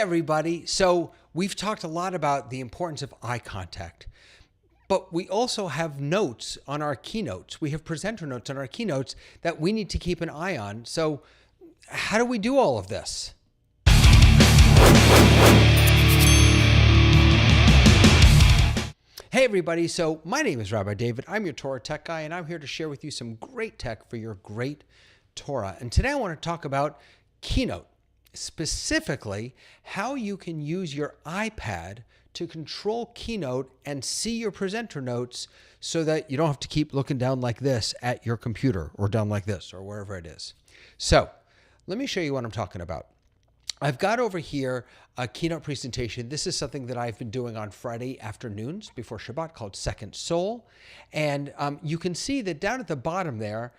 everybody. So we've talked a lot about the importance of eye contact, but we also have notes on our keynotes. We have presenter notes on our keynotes that we need to keep an eye on. So how do we do all of this? Hey everybody, so my name is Rabbi David. I'm your Torah tech guy, and I'm here to share with you some great tech for your great Torah. And today I want to talk about Keynote, specifically how you can use your iPad to control Keynote and see your presenter notes so that you don't have to keep looking down like this at your computer or down like this or wherever it is. So let me show you what I'm talking about. I've got over here a keynote presentation. This is something that I've been doing on Friday afternoons before Shabbat called Second Soul. And you can see that down at the bottom there,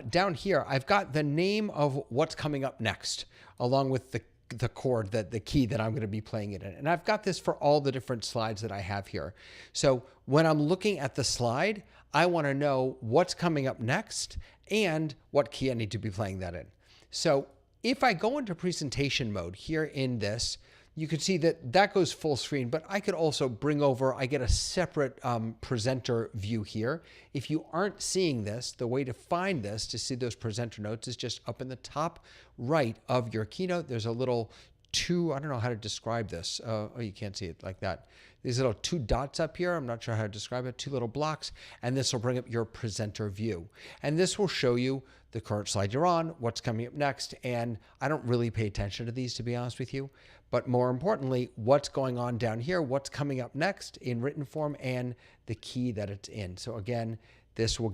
down here, I've got the name of what's coming up next, along with the chord, the key that I'm going to be playing it in. And I've got this for all the different slides that I have here. So when I'm looking at the slide, I want to know what's coming up next and what key I need to be playing that in. So if I go into presentation mode here in this, you can see that that goes full screen, but I could also bring over, I get a separate presenter view here. If you aren't seeing this, the way to find this, to see those presenter notes, is just up in the top right of your keynote. There's a little I don't know how to describe this. Oh, you can't see it like that. These little two dots up here, I'm not sure how to describe it, two little blocks, and this will bring up your presenter view. And this will show you the current slide you're on, what's coming up next, and I don't really pay attention to these, to be honest with you, but more importantly, what's going on down here, what's coming up next in written form, and the key that it's in. So again, this will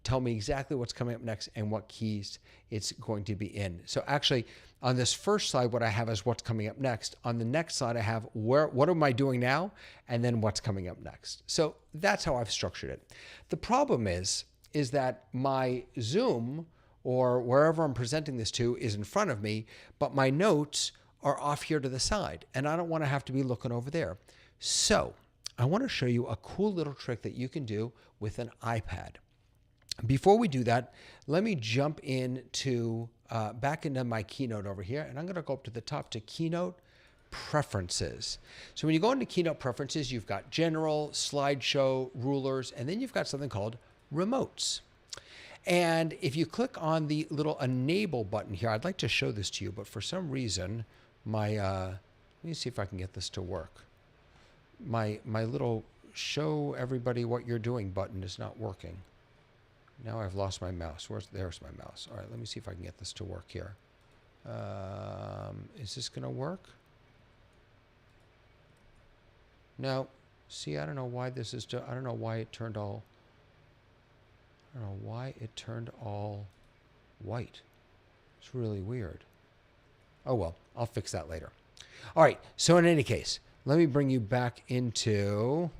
tell me exactly what's coming up next and what keys it's going to be in. So actually, on this first slide, what I have is what's coming up next. On the next slide, I have what am I doing now, and then what's coming up next. So that's how I've structured it. The problem is that my Zoom or wherever I'm presenting this to is in front of me, but my notes are off here to the side, and I don't want to have to be looking over there. So I want to show you a cool little trick that you can do with an iPad. Before we do that, let me jump back into my Keynote over here, and I'm going to go up to the top to Keynote Preferences. So when you go into Keynote Preferences, you've got General, Slideshow, Rulers, and then you've got something called Remotes. And if you click on the little Enable button here, I'd like to show this to you, but for some reason, let me see if I can get this to work. My little show everybody what you're doing button is not working. Now I've lost my mouse. There's my mouse. All right, let me see if I can get this to work here. Is this going to work? No. See, I don't know why this is. I don't know why it turned all. I don't know why it turned all white. It's really weird. Oh well, I'll fix that later. All right. So in any case, let me bring you back into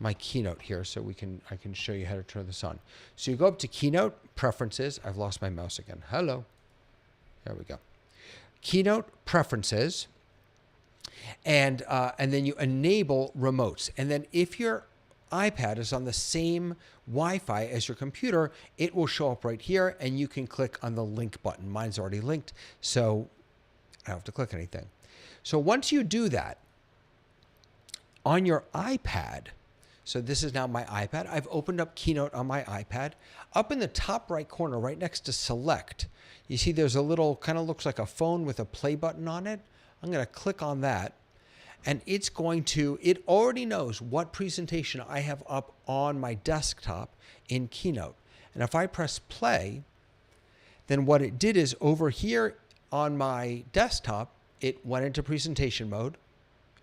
my Keynote here so I can show you how to turn this on. So you go up to Keynote Preferences. I've lost my mouse again. Hello. There we go. Keynote Preferences. And then you enable remotes. And then if your iPad is on the same Wi-Fi as your computer, it will show up right here, and you can click on the link button. Mine's already linked, so I don't have to click anything. So once you do that on your iPad, so this is now my iPad. I've opened up Keynote on my iPad. Up in the top right corner, right next to Select, you see there's a little, kind of looks like a phone with a play button on it. I'm going to click on that, and it already knows what presentation I have up on my desktop in Keynote. And if I press play, then what it did is over here on my desktop, it went into presentation mode.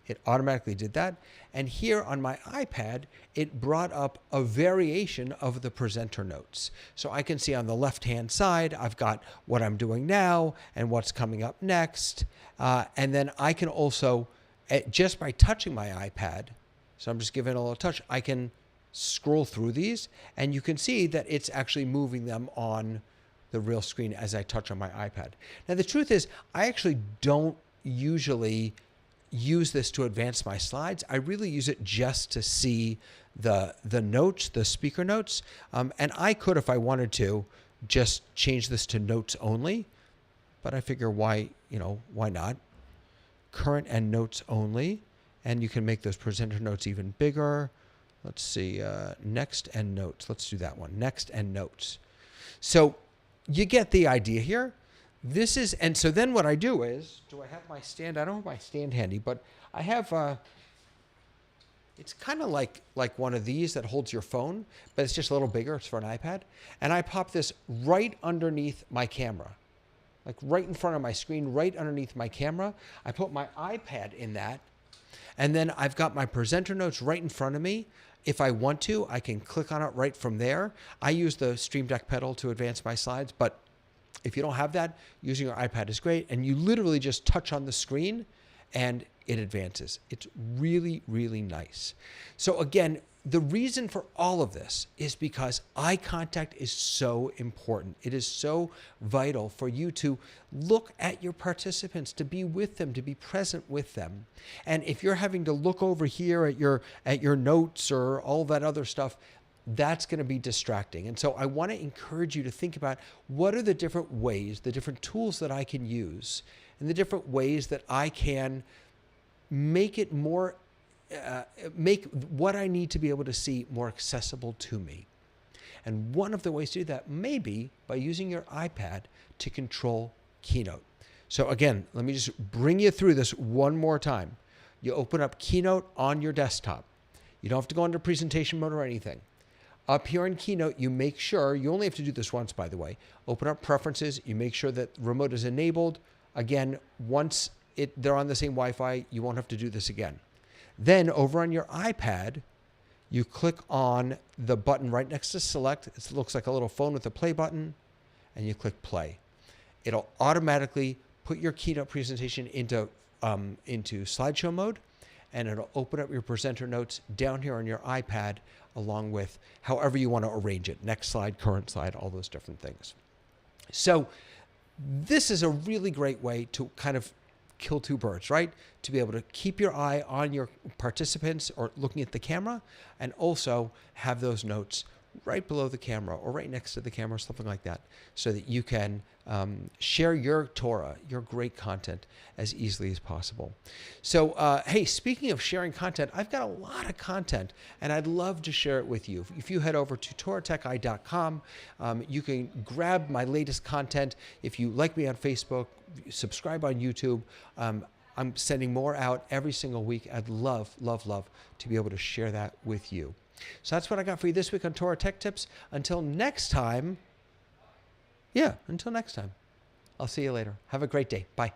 It automatically did that. And here on my iPad, it brought up a variation of the presenter notes. So I can see on the left-hand side, I've got what I'm doing now and what's coming up next. And then I can also, just by touching my iPad, so I'm just giving it a little touch, I can scroll through these, and you can see that it's actually moving them on the real screen as I touch on my iPad. Now, the truth is, I actually don't usually use this to advance my slides. I really use it just to see the notes, the speaker notes. And I could, if I wanted to, just change this to notes only. But I figure why not? current and notes only. And you can make those presenter notes even bigger. Let's see, next and notes. Let's do that one, next and notes. So you get the idea here. This is, and so then what I do is, do I have my stand? I don't have my stand handy, but I have, it's kind of like one of these that holds your phone, but it's just a little bigger. It's for an iPad. And I pop this right underneath my camera, like right in front of my screen, right underneath my camera. I put my iPad in that. And then I've got my presenter notes right in front of me. If I want to, I can click on it right from there. I use the Stream Deck pedal to advance my slides, but if you don't have that, using your iPad is great. And you literally just touch on the screen and it advances. It's really, really nice. So again, the reason for all of this is because eye contact is so important. It is so vital for you to look at your participants, to be with them, to be present with them. And if you're having to look over here at your notes or all that other stuff, that's going to be distracting. And so I want to encourage you to think about what are the different ways, the different tools that I can use, and the different ways that I can make it more make what I need to be able to see more accessible to me. And one of the ways to do that may be by using your iPad to control Keynote. So again, let me just bring you through this one more time. You open up Keynote on your desktop. You don't have to go into presentation mode or anything. Up here in Keynote, you make sure, you only have to do this once, by the way. Open up Preferences. You make sure that remote is enabled. Again, once they're on the same Wi-Fi, you won't have to do this again. Then over on your iPad, you click on the button right next to Select. It looks like a little phone with a play button, and you click Play. It'll automatically put your Keynote presentation into slideshow mode, and it'll open up your presenter notes down here on your iPad along with however you want to arrange it. Next slide, current slide, all those different things. So this is a really great way to kind of kill two birds, right? To be able to keep your eye on your participants or looking at the camera, and also have those notes right below the camera or right next to the camera, something like that, so that you can share your Torah, your great content, as easily as possible. So, hey, speaking of sharing content, I've got a lot of content, and I'd love to share it with you. If you head over to TorahTechEye.com, you can grab my latest content. If you like me on Facebook, subscribe on YouTube. I'm sending more out every single week. I'd love, love, love to be able to share that with you. So that's what I got for you this week on Torah Tech Tips. Until next time, I'll see you later. Have a great day. Bye.